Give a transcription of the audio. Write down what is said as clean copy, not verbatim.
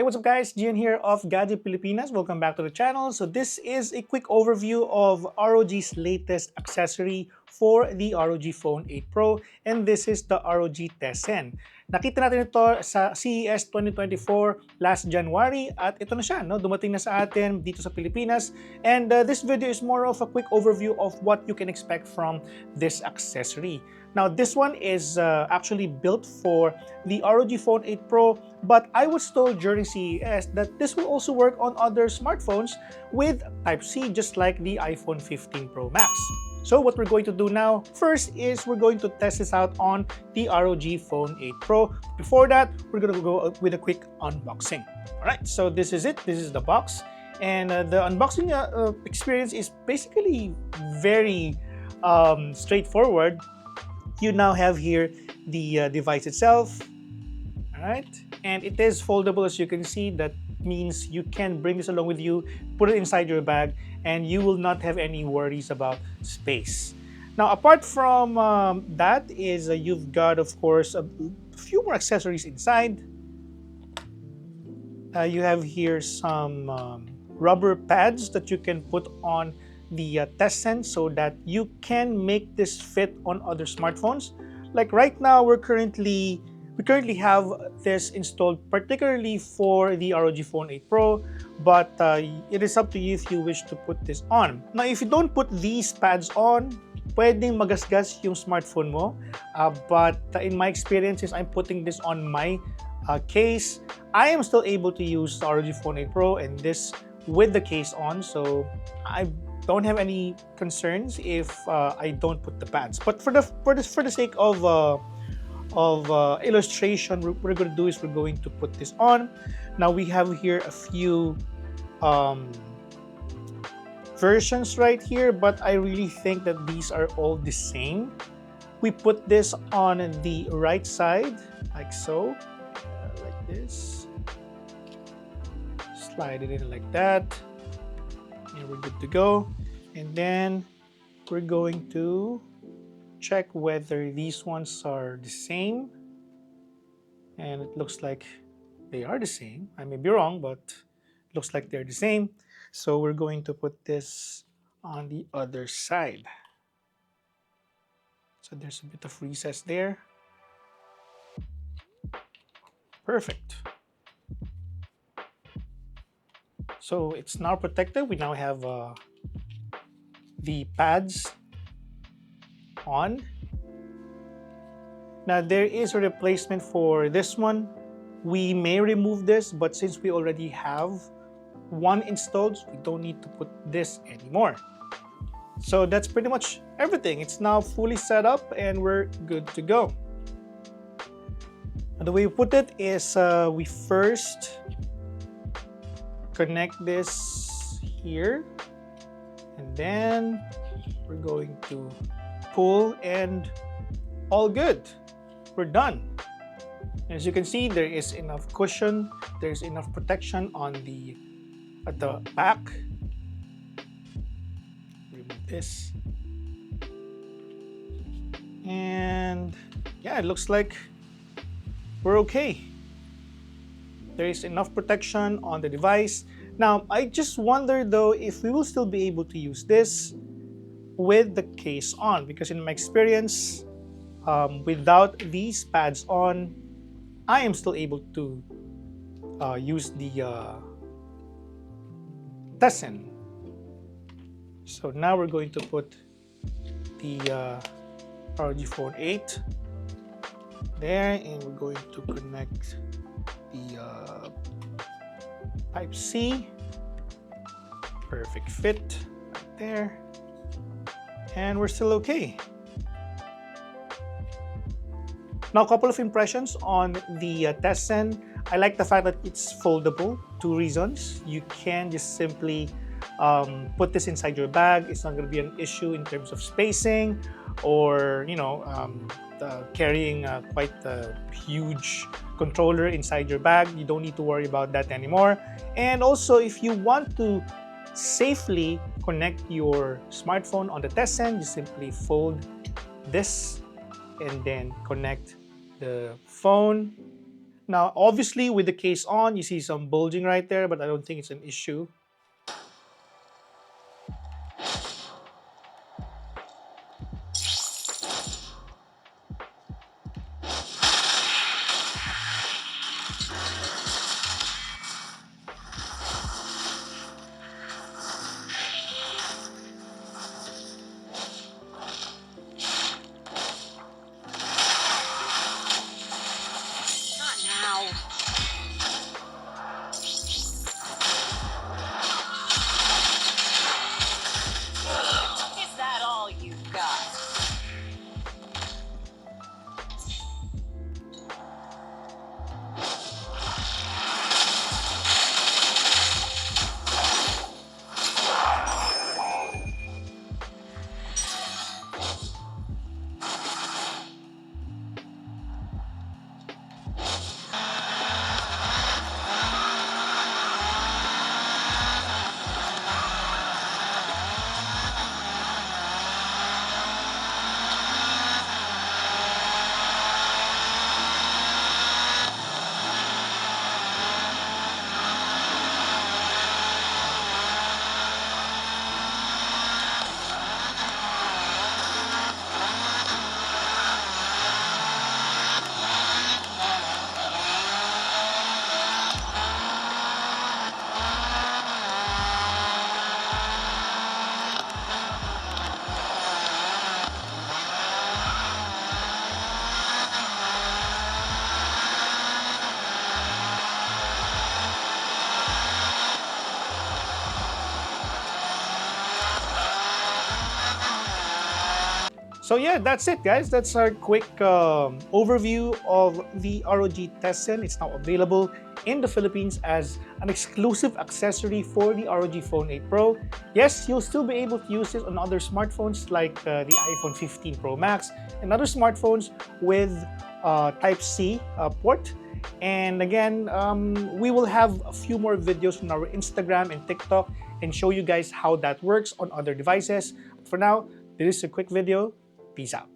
what's up guys? Gian here of Gadget Pilipinas. Welcome back to the channel. So this is a quick overview of ROG's latest accessory for the ROG Phone 8 Pro, and this is the ROG Tessen. Nakita natin ito sa CES 2024 last January at ito na siya, no? Dumating na sa atin dito sa Pilipinas, and this video is more of a quick overview of what you can expect from this accessory. Now this one is actually built for the ROG Phone 8 Pro, but I was told during CES that this will also work on other smartphones with Type-C, just like the iPhone 15 Pro Max. So what we're going to do now, first is we're going to test this out on the ROG Phone 8 Pro. Before that, we're going to go with a quick unboxing. Alright, so this is it. This is the box. And the unboxing experience is basically very straightforward. You now have here the device itself. Alright, and it is foldable, as you can see. That means you can bring this along with you, put it inside your bag, and you will not have any worries about space. Now, apart from that is you've got, of course, a few more accessories inside. You have here some rubber pads that you can put on the Tessen so that you can make this fit on other smartphones. Like right now, we currently have this installed particularly for the ROG Phone 8 Pro, but it is up to you if you wish to put this on. Now, if you don't put these pads on, pwedeng magasgas yung smartphone mo. But in my experience, since I'm putting this on my case, I am still able to use the ROG Phone 8 Pro and this with the case on. So I don't have any concerns if I don't put the pads. But for the sake of illustration, what we're going to do is we're going to put this on. Now we have here a few versions right here, but I really think that these are all the same. We put this on the right side, like so, like this. Slide it in like that, and we're good to go. And then we're going to check whether these ones are the same, and it looks like they are the same. I may be wrong, but it looks like they're the same. So we're going to put this on the other side. So there's a bit of recess there. Perfect. So it's now protected. We now have the pads on. Now there is a replacement for this one. We may remove this, but since we already have one installed, we don't need to put this anymore. So that's pretty much everything. It's now fully set up and we're good to go. And the way we put it is we first connect this here, and then we're going to pull, and all good. We're done. As you can see, there is enough cushion, there's enough protection on at the back. Remove this, and yeah, it looks like we're okay. There is enough protection on the device. Now, I just wonder though if we will still be able to use this with the case on, because in my experience, without these pads on, I am still able to use the Tessen. So now we're going to put the ROG Phone 8 there, and we're going to connect the Type-C. Perfect fit right there, and we're still okay. Now, a couple of impressions on the Tessen. I like the fact that it's foldable. Two reasons: you can just simply put this inside your bag. It's not going to be an issue in terms of spacing, or carrying quite a huge controller inside your bag. You don't need to worry about that anymore. And also, if you want to safely connect your smartphone on the Tessen, you simply fold this and then connect the phone Now, obviously, with the case on, you see some bulging right there, but I don't think it's an issue. Not now. Is that all you've got? So yeah, that's it, guys. That's our quick overview of the ROG Tessen. It's now available in the Philippines as an exclusive accessory for the ROG Phone 8 Pro. Yes, you'll still be able to use it on other smartphones like the iPhone 15 Pro Max and other smartphones with Type-C port. And again, we will have a few more videos on our Instagram and TikTok and show you guys how that works on other devices. But for now, this is a quick video. Peace out.